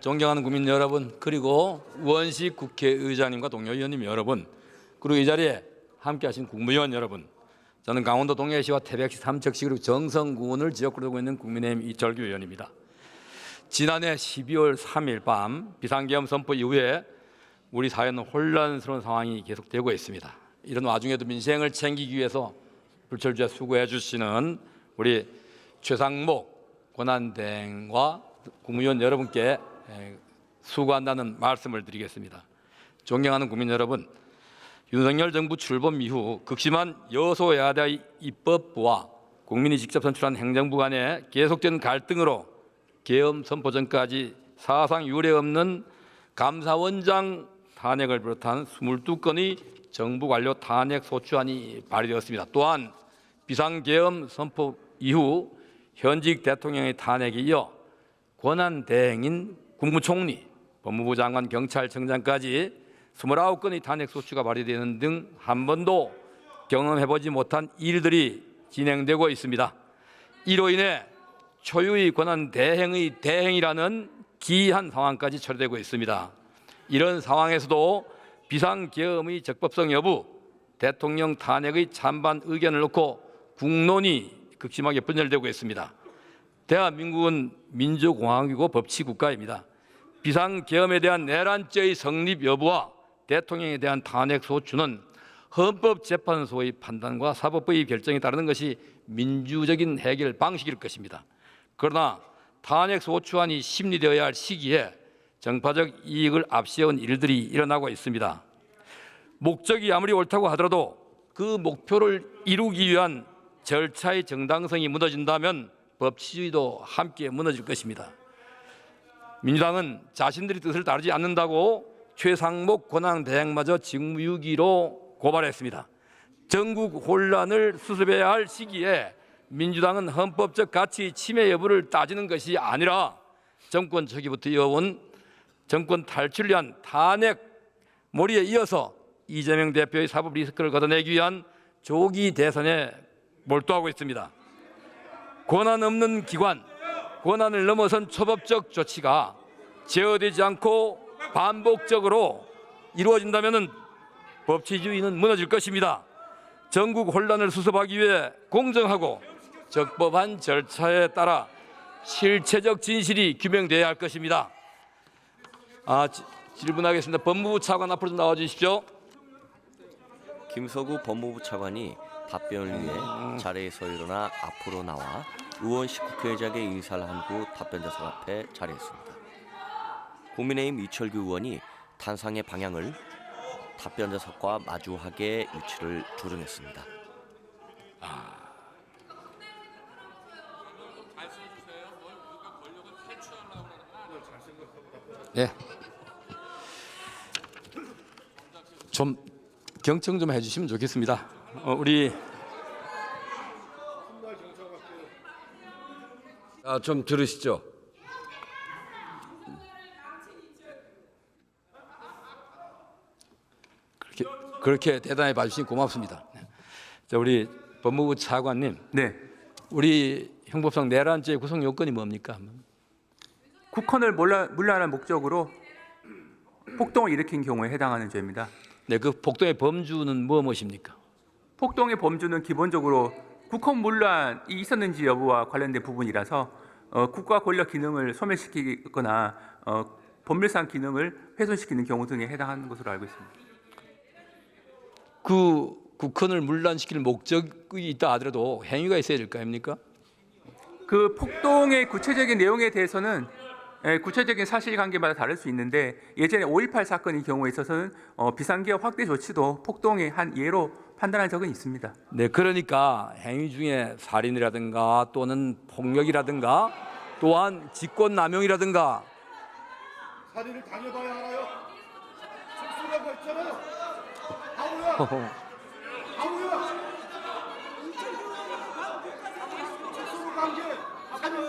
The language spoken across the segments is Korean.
존경하는 국민 여러분, 그리고 우원식 국회의장님과 동료 의원님 여러분, 그리고 이 자리에 함께하신 국무위원 여러분, 저는 강원도 동해시와 태백시, 삼척시 그리고 정성군을 지역구로 두고 있는 국민의힘 이철규 의원입니다. 지난해 12월 3일 밤 비상계엄 선포 이후에 우리 사회는 혼란스러운 상황이 계속되고 있습니다. 이런 와중에도 민생을 챙기기 위해서 불철주야 수고해 주시는 우리 최상목 권한대행과 국무위원 여러분께 수고한다는 말씀을 드리겠습니다. 존경하는 국민 여러분, 윤석열 정부 출범 이후 극심한 여소야대 입법부와 국민이 직접 선출한 행정부 간의 계속된 갈등으로 계엄 선포 전까지 사상 유례 없는 감사원장 탄핵을 비롯한 22건의 정부 관료 탄핵 소추안이 발의되었습니다. 또한 비상계엄 선포 이후 현직 대통령의 탄핵에 이어 권한대행인 국무총리, 법무부 장관, 경찰청장까지 29건의 탄핵 소추가 발의되는 등 한 번도 경험해보지 못한 일들이 진행되고 있습니다. 이로 인해 초유의 권한 대행의 대행이라는 기이한 상황까지 처리되고 있습니다. 이런 상황에서도 비상계엄의 적법성 여부, 대통령 탄핵의 찬반 의견을 놓고 국론이 극심하게 분열되고 있습니다. 대한민국은 민주공화국이고 법치국가입니다. 비상계엄에 대한 내란죄의 성립 여부와 대통령에 대한 탄핵 소추는 헌법재판소의 판단과 사법부의 결정에 따르는 것이 민주적인 해결 방식일 것입니다. 그러나 탄핵 소추안이 심리되어야 할 시기에 정파적 이익을 앞세운 일들이 일어나고 있습니다. 목적이 아무리 옳다고 하더라도 그 목표를 이루기 위한 절차의 정당성이 무너진다면 법치주의도 함께 무너질 것입니다. 민주당은 자신들의 뜻을 따르지 않는다고 최상목 권한대행마저 직무유기로 고발했습니다. 전국 혼란을 수습해야 할 시기에 민주당은 헌법적 가치 침해 여부를 따지는 것이 아니라 정권 초기부터 이어온 정권 탈출을 위한 탄핵 몰이에 이어서 이재명 대표의 사법 리스크를 걷어내기 위한 조기 대선에 몰두하고 있습니다. 권한 없는 기관, 권한을 넘어선 초법적 조치가 제어되지 않고 반복적으로 이루어진다면 법치주의는 무너질 것입니다. 전국 혼란을 수습하기 위해 공정하고 적법한 절차에 따라 실체적 진실이 규명돼야 할 것입니다. 질문하겠습니다. 법무부 차관 앞으로 좀 나와 주십시오. 김서구 법무부 차관이 답변을 위해 자리에서 일어나 앞으로 나와 우원식 국회의장의 인사를 한 후 답변자석 앞에 자리했습니다. 국민의힘 이철규 의원이 탄상의 방향을 답변자석과 마주하게 위치를 조정했습니다. 네. 좀 경청 좀 해주시면 좋겠습니다. 우리 좀 들으시죠. 그렇게 대단히 봐주시니 고맙습니다. 자, 우리 법무부 차관님, 네, 우리 형법상 내란죄 구성 요건이 뭡니까? 국헌을 문란한 목적으로 폭동을 일으킨 경우에 해당하는 죄입니다. 네, 그 폭동의 범주는 무엇입니까? 폭동의 범주는 기본적으로 국헌 문란이 있었는지 여부와 관련된 부분이라서 국가 권력 기능을 소멸시키거나 법률상 기능을 훼손시키는 경우 등에 해당하는 것으로 알고 있습니다. 그 국헌을 문란시킬 목적이 있다 하더라도 행위가 있어야 될 거 아닙니까? 그 폭동의 구체적인 내용에 대해서는 구체적인 사실관계마다 다를 수 있는데 예전에 5.18 사건의 경우에 있어서는 비상계엄 확대 조치도 폭동의 한 예로 판단한 적은 있습니다. 네, 그러니까 행위 중에 살인이라든가 또는 폭력이라든가 또한 직권남용이라든가 살인을 당해봐야 알아요. 특수라고 했잖아요. 바보야. 바보야.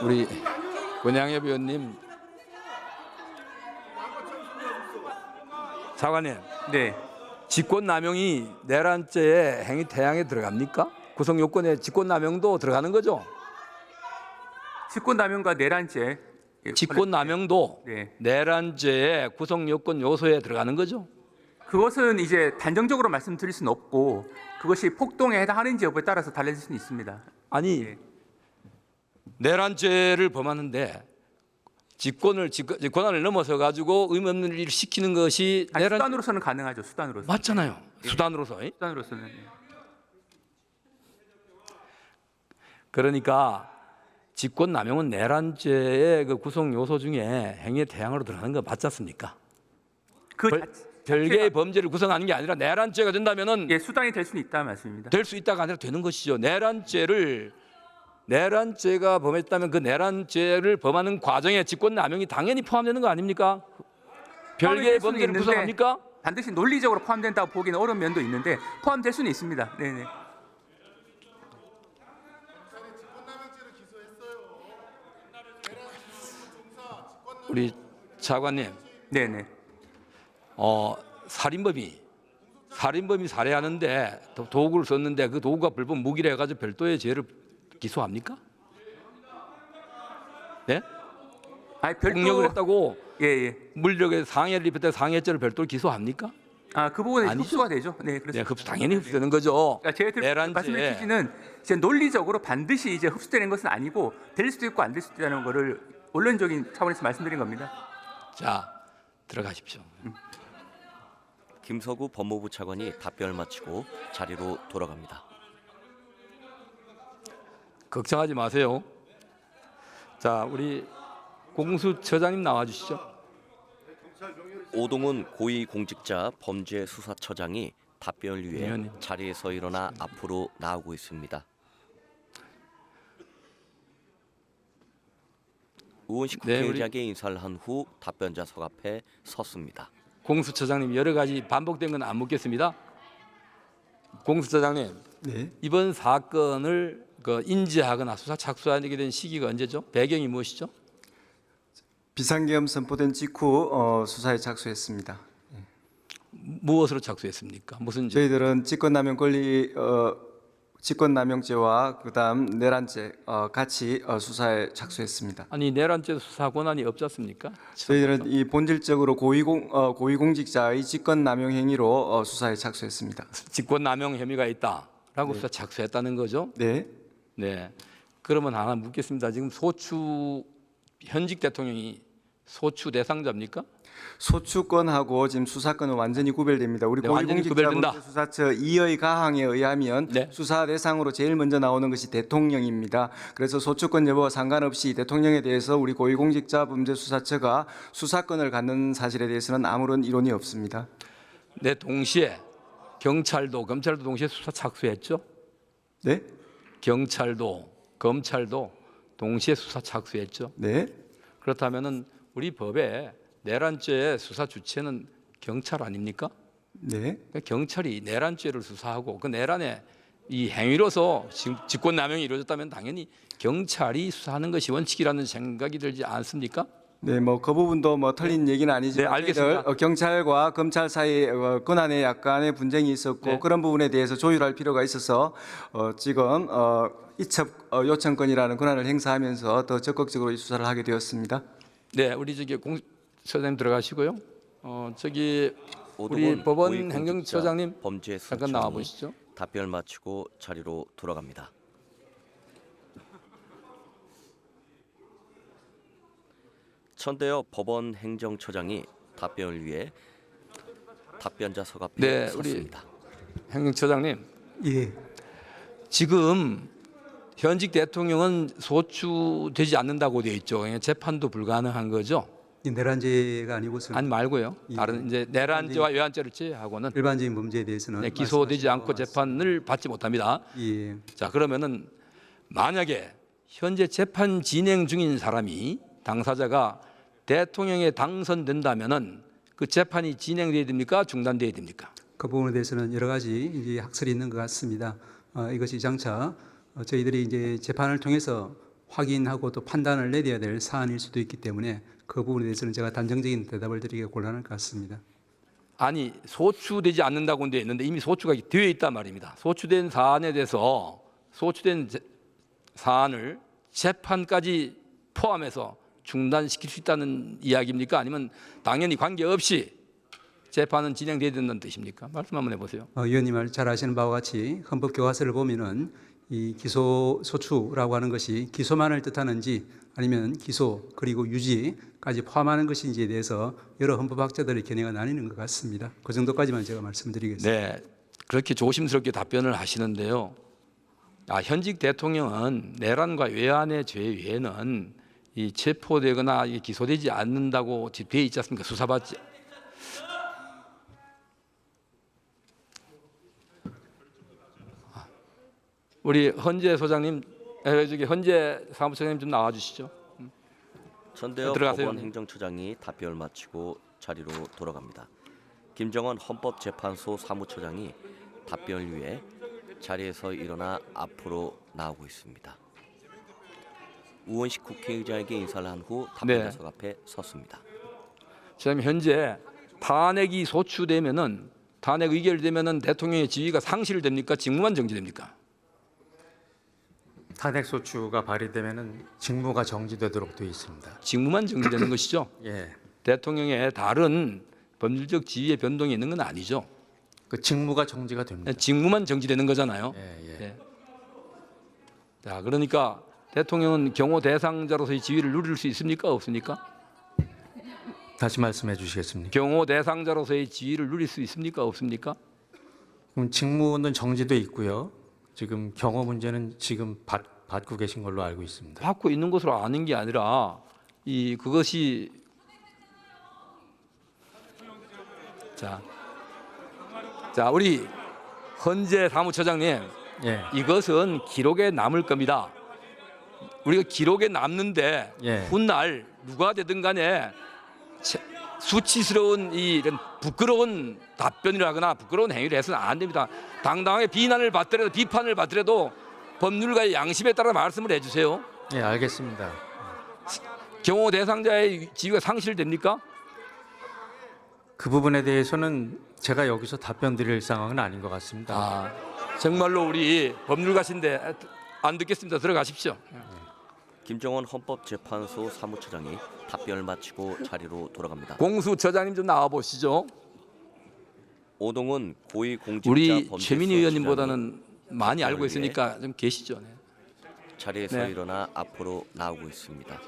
우리 권양엽 의원님, 차관님, 네, 직권남용이 내란죄의 행위 태양에 들어갑니까? 구성 요건에 직권남용도 들어가는 거죠? 직권남용과 내란죄 직권남용도 네. 내란죄의 구성 요건 요소에 들어가는 거죠. 그것은 이제 단정적으로 말씀드릴 수는 없고 그것이 폭동에 해당하는지 여부에 따라서 달라질 수는 있습니다. 아니 예. 내란죄를 범하는데 직권을 넘어서 가지고 의무 없는 일을 시키는 것이 아니, 내란 수단으로서는 가능하죠. 수단으로서. 맞잖아요. 수단으로서. 수단으로서는. 예. 그러니까 직권남용은 내란죄의 그 구성 요소 중에 행위의 대항으로 들어가는 거 맞지 않습니까? 그 별개의 범죄를 구성하는 게 아니라 내란죄가 된다면은 예, 수단이 될 수는 있다 말씀입니다. 될 수 있다가 아니라 되는 것이죠. 내란죄가 범했다면 그 내란죄를 범하는 과정에 직권남용이 당연히 포함되는 거 아닙니까? 별개의 포함될 수는 범죄를 있는데 구성합니까? 반드시 논리적으로 포함된다고 보기는 어려운 면도 있는데 포함될 수는 있습니다. 네네. 우리 차관님, 네네. 살인범이 살해하는데 도구를 썼는데 그 도구가 불법 무기라 해가지고 별도의 죄를 기소합니까? 네? 아니 별도 폭력을 했다고 예예. 물력에 상해를 입혔다고 상해죄를 별도로 기소합니까? 그 부분은 아니죠. 흡수가 되죠. 네, 네, 그렇습니다. 당연히 흡수되는 거죠. 그러니까 제가 말씀드린 취지는 이제 논리적으로 반드시 이제 흡수되는 것은 아니고 될 수도 있고 안 될 수도 있다는 거를 원론적인 차원에서 말씀드린 겁니다. 자, 들어가십시오. 김서구 법무부 차관이 답변을 마치고 자리로 돌아갑니다. 걱정하지 마세요. 자, 우리 공수처장님 나와주시죠. 오동훈 고위공직자 범죄수사처장이 답변을 위해 의원님. 자리에서 일어나 앞으로 나오고 있습니다. 의원식 네, 국회의장에게 인사를 한 후 답변자석 앞에 섰습니다. 공수처장님 여러 가지 반복된 건 안 묻겠습니다. 공수처장님, 네. 이번 사건을 인지하거나 수사 착수하게 된 시기가 언제죠? 배경이 무엇이죠? 비상계엄 선포된 직후 수사에 착수했습니다. 무엇으로 착수했습니까? 무슨 죄? 저희들은 직권남용죄와 그다음 내란죄 같이 수사에 착수했습니다. 아니 내란죄 수사 권한이 없지 않습니까? 저희들은 이 본질적으로 고위공직자의 직권남용 행위로 수사에 착수했습니다. 직권남용 혐의가 있다라고 수사 착수했다는 거죠. 네. 네. 그러면 하나 묻겠습니다. 지금 현직 대통령이 소추 대상자입니까? 소추권하고 지금 수사권은 완전히 구별됩니다. 우리 네, 완전히 구별된다. 고위공직자범죄수사처 2의 가항에 의하면 네. 수사 대상으로 제일 먼저 나오는 것이 대통령입니다. 그래서 소추권 여부와 상관없이 대통령에 대해서 우리 고위공직자범죄수사처가 수사권을 갖는 사실에 대해서는 아무런 이론이 없습니다. 네, 동시에 경찰도 검찰도 동시에 수사 착수했죠. 네? 경찰도 검찰도 동시에 수사 착수했죠. 네. 그렇다면은 우리 법에 내란죄의 수사 주체는 경찰 아닙니까? 네. 그러니까 경찰이 내란죄를 수사하고 그 내란의 이 행위로서 직권남용이 이루어졌다면 당연히 경찰이 수사하는 것이 원칙이라는 생각이 들지 않습니까? 네, 그 부분도 틀린 얘기는 아니지만 네, 알겠습니다. 저희들 경찰과 검찰 사이 권한에 약간의 분쟁이 있었고 네. 그런 부분에 대해서 조율할 필요가 있어서 지금 이첩 요청권이라는 권한을 행사하면서 더 적극적으로 이 수사를 하게 되었습니다. 네, 우리 공수처장님 들어가시고요. 우리 오동훈 법원 고위공직자 행정처장님 범죄수사처장이 잠깐 나와 보시죠. 답변을 마치고 자리로 돌아갑니다. 천대엽 법원 행정처장이 답변을 위해 답변자석 앞에 네, 우리 섰습니다. 행정처장님, 예. 지금 현직 대통령은 소추되지 않는다고 되어 있죠. 그냥 재판도 불가능한 거죠. 이 내란죄가 아니고서는 아니 말고요. 예. 다른 이제 내란죄와 외환죄를 제외하고는 일반적인 범죄에 대해서는 네, 기소되지 말씀하신 않고 바와 재판을 받지 못합니다. 같습니다. 예. 자, 그러면은 만약에 현재 재판 진행 중인 사람이 당사자가 대통령에 당선된다면은 그 재판이 진행돼야 됩니까? 중단돼야 됩니까? 그 부분에 대해서는 여러 가지 이제 학설이 있는 것 같습니다. 이것이 장차 저희들이 이제 재판을 통해서 확인하고 또 판단을 내려야 될 사안일 수도 있기 때문에 그 부분에 대해서는 제가 단정적인 대답을 드리기가 곤란할 것 같습니다. 아니 소추되지 않는다고 되어 있는데 이미 소추가 되어 있단 말입니다. 소추된 사안에 대해서 소추된 사안을 재판까지 포함해서 중단시킬 수 있다는 이야기입니까? 아니면 당연히 관계없이 재판은 진행돼야 된다는 뜻입니까? 말씀 한번 해보세요. 의원님 잘 아시는 바와 같이 헌법 교과서를 보면은 이 기소 소추라고 하는 것이 기소만을 뜻하는지 아니면 기소 그리고 유지까지 포함하는 것인지에 대해서 여러 헌법학자들의 견해가 나뉘는 것 같습니다. 그 정도까지만 제가 말씀드리겠습니다. 네, 그렇게 조심스럽게 답변을 하시는데요. 현직 대통령은 내란과 외환의 죄 외에는 이 체포되거나 기소되지 않는다고 되어 있지 않습니까? 수사받지. 우리 헌재 소장님, 저기 헌재 사무처장님 좀 나와주시죠. 전대엽 들어가세요. 법원 행정처장이 답변을 마치고 자리로 돌아갑니다. 김정원 헌법재판소 사무처장이 답변을 위해 자리에서 일어나 앞으로 나오고 있습니다. 우원식 국회의장에게 인사를 한 후 답변자석 앞에 섰습니다. 지금 현재 탄핵이 소추되면은 탄핵 의결되면은 대통령의 지위가 상실됩니까? 직무만 정지됩니까? 탄핵 소추가 발의되면은 직무가 정지되도록 되어 있습니다. 직무만 정지되는 것이죠. 예, 대통령의 다른 법률적 지위의 변동이 있는 건 아니죠. 그 직무가 정지가 됩니다. 직무만 정지되는 거잖아요. 예. 네. 자, 그러니까 대통령은 경호 대상자로서의 지위를 누릴 수 있습니까? 없습니까? 다시 말씀해 주시겠습니까? 경호 대상자로서의 지위를 누릴 수 있습니까? 없습니까? 그럼 직무는 정지돼 있고요. 지금 경호 문제는 지금 받고 계신 걸로 알고 있습니다. 받고 있는 것으로 아는 게 아니라 그것이 자 우리 헌재 사무처장님, 예, 이것은 기록에 남을 겁니다. 우리가 기록에 남는데 예. 훗날 누가 되든 간에 수치스러운 이런 부끄러운 답변을 하거나 부끄러운 행위를 해서는 안 됩니다. 당당하게 비난을 받더라도 비판을 받더라도 법률가의 양심에 따라 말씀을 해주세요. 예, 알겠습니다. 경호 대상자의 지위가 상실됩니까? 그 부분에 대해서는 제가 여기서 답변 드릴 상황은 아닌 것 같습니다. 정말로 우리 법률가신데 안 듣겠습니다. 들어가십시오. 김정원 헌법재판소 사무처장이 답변을 마치고 자리로 돌아갑니다. 공수처장님 좀 나와 보시죠. 오동훈 고위공직자 우리 범죄수사 최민희 의원님보다는 수장이 많이 알고 위해 있으니까 좀 계시죠. 네. 자리에서 네. 일어나 앞으로 나오고 있습니다.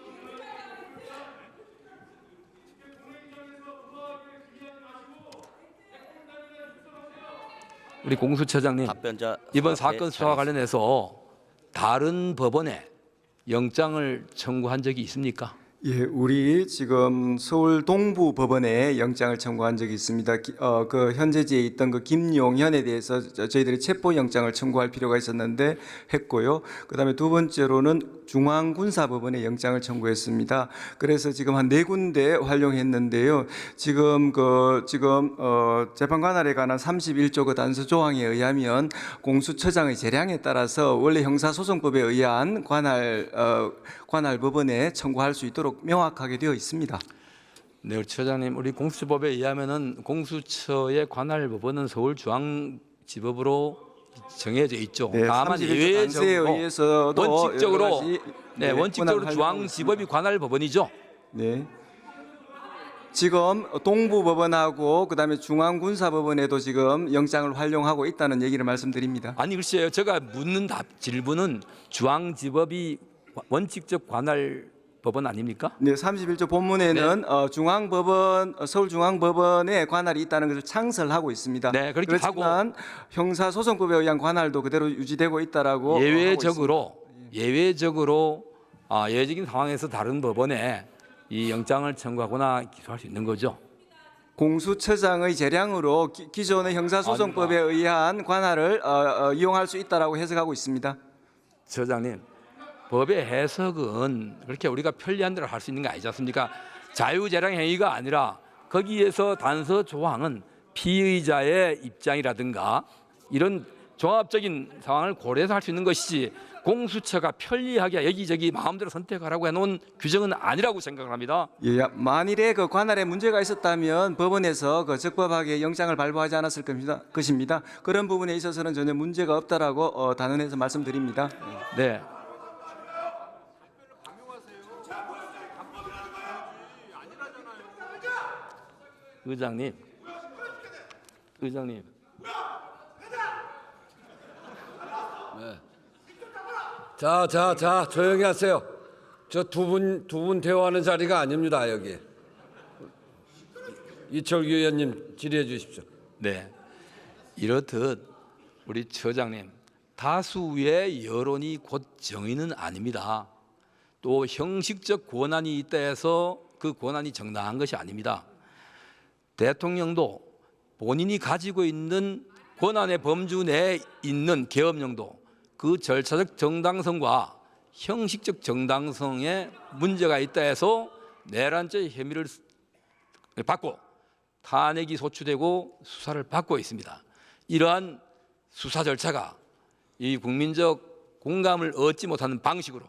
우리 공수처장님, 답변자 이번 앞에 사건 수사와 관련해서 다른 법원에 영장을 청구한 적이 있습니까? 예, 우리 지금 서울 동부 법원에 영장을 청구한 적이 있습니다. 그 현재지에 있던 그 김용현에 대해서 저희들이 체포 영장을 청구할 필요가 있었는데 했고요. 그다음에 두 번째로는 중앙군사법원에 영장을 청구했습니다. 그래서 지금 한 4군데 활용했는데요. 지금 재판 관할에 관한 31조 그 단서 조항에 의하면 공수처장의 재량에 따라서 원래 형사소송법에 의한 관할 법원에 청구할 수 있도록 명확하게 되어 있습니다. 네, 우리 처장님, 우리 공수처법에 의하면은 공수처의 관할 법원은 서울중앙지법으로 정해져 있죠. 네, 다만 31조 예외적으로 단서에 의해서도 원칙적으로 여러 가지, 원칙적으로 권한을 중앙지법이 관할 법원이죠. 네. 지금 동부법원하고 그다음에 중앙군사법원에도 지금 영장을 활용하고 있다는 얘기를 말씀드립니다. 아니 글쎄요, 제가 묻는 질문은 중앙지법이 원칙적 관할 법원 아닙니까? 네, 31조 본문에는 서울중앙법원에 관할이 있다는 것을 창설하고 있습니다. 네, 그렇게 그렇지만 형사소송법에 의한 관할도 그대로 유지되고 있다라고 하고 예외적으로 예외적인 상황에서 다른 법원에 이 영장을 청구하거나 기소할 수 있는 거죠. 공수처장의 재량으로 기존의 형사소송법에 의한 관할을 이용할 수 있다라고 해석하고 있습니다. 처장님, 법의 해석은 그렇게 우리가 편리한 대로 할 수 있는 게 아니지 않습니까? 자유재량 행위가 아니라 거기에서 단서 조항은 피의자의 입장이라든가 이런 종합적인 상황을 고려해서 할 수 있는 것이지 공수처가 편리하게 여기저기 마음대로 선택하라고 해놓은 규정은 아니라고 생각을 합니다. 예, 만일에 그 관할에 문제가 있었다면 법원에서 그 적법하게 영장을 발부하지 않았을 것입니다. 그런 부분에 있어서는 전혀 문제가 없다라고 단언해서 말씀드립니다. 네. 의장님. 자, 조용히 하세요. 저 두 분 대화하는 자리가 아닙니다, 여기. 이철규 의원님 질의해 주십시오. 네. 이렇듯 우리 처장님, 다수의 여론이 곧 정의는 아닙니다. 또 형식적 권한이 있다 해서 그 권한이 정당한 것이 아닙니다. 대통령도 본인이 가지고 있는 권한의 범주 내에 있는 계엄령도 그 절차적 정당성과 형식적 정당성에 문제가 있다 해서 내란죄 혐의를 받고 탄핵이 소추되고 수사를 받고 있습니다. 이러한 수사 절차가 이 국민적 공감을 얻지 못하는 방식으로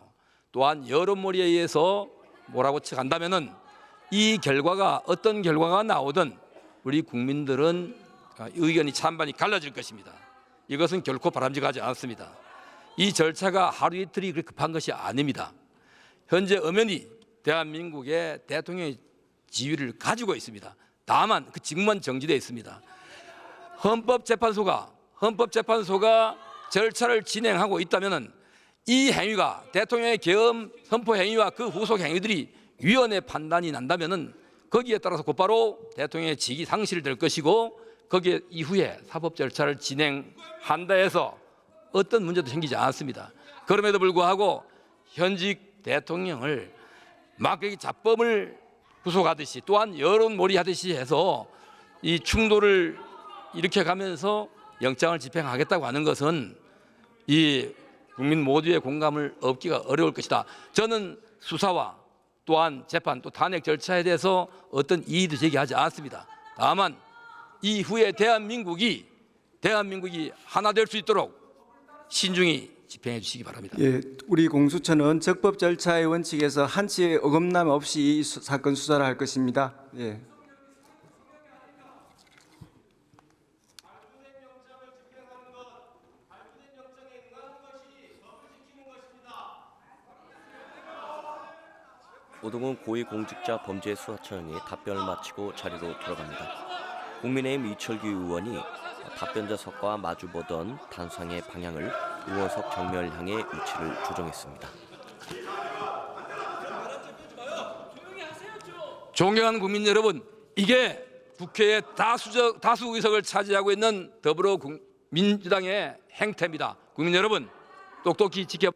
또한 여론몰이에 의해서 몰아붙여 간다면은 이 결과가 어떤 결과가 나오든 우리 국민들은 의견이 찬반이 갈라질 것입니다. 이것은 결코 바람직하지 않습니다. 이 절차가 하루 이틀이 그렇게 급한 것이 아닙니다. 현재 엄연히 대한민국의 대통령의 지위를 가지고 있습니다. 다만 그 직무만 정지되어 있습니다. 헌법재판소가 절차를 진행하고 있다면은 이 행위가 대통령의 계엄 선포 행위와 그 후속 행위들이 위헌의 판단이 난다면은 거기에 따라서 곧바로 대통령의 직위 상실될 것이고 거기에 이후에 사법 절차를 진행한다 해서 어떤 문제도 생기지 않았습니다. 그럼에도 불구하고 현직 대통령을 막대기 잡범을 구속하듯이 또한 여론몰이하듯이 해서 이 충돌을 일으켜가면서 영장을 집행하겠다고 하는 것은 이 국민 모두의 공감을 얻기가 어려울 것이다. 저는 수사와 또한 재판 또 탄핵 절차에 대해서 어떤 이의도 제기하지 않습니다. 다만 이후에 대한민국이 하나 될 수 있도록 신중히 집행해 주시기 바랍니다. 예, 우리 공수처는 적법 절차의 원칙에서 한치의 어긋남 없이 이 사건 수사를 할 것입니다. 예. 오동훈 고위공직자범죄수사처장이 답변을 마치고 자리로 돌아갑니다. 국민의힘 이철규 의원이 답변자석과 마주보던 단상의 방향을 의원석 정면을 향해 위치를 조정했습니다. 존경하는 국민 여러분, 이게 국회의 다수 의석을 차지하고 있는 더불어민주당의 행태입니다. 국민 여러분, 똑똑히 지켜.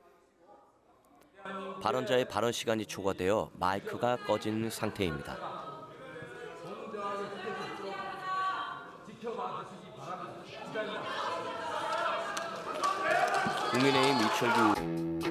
발언자의 발언 시간이 초과되어 마이크가 꺼진 상태입니다. 국민의힘 이철규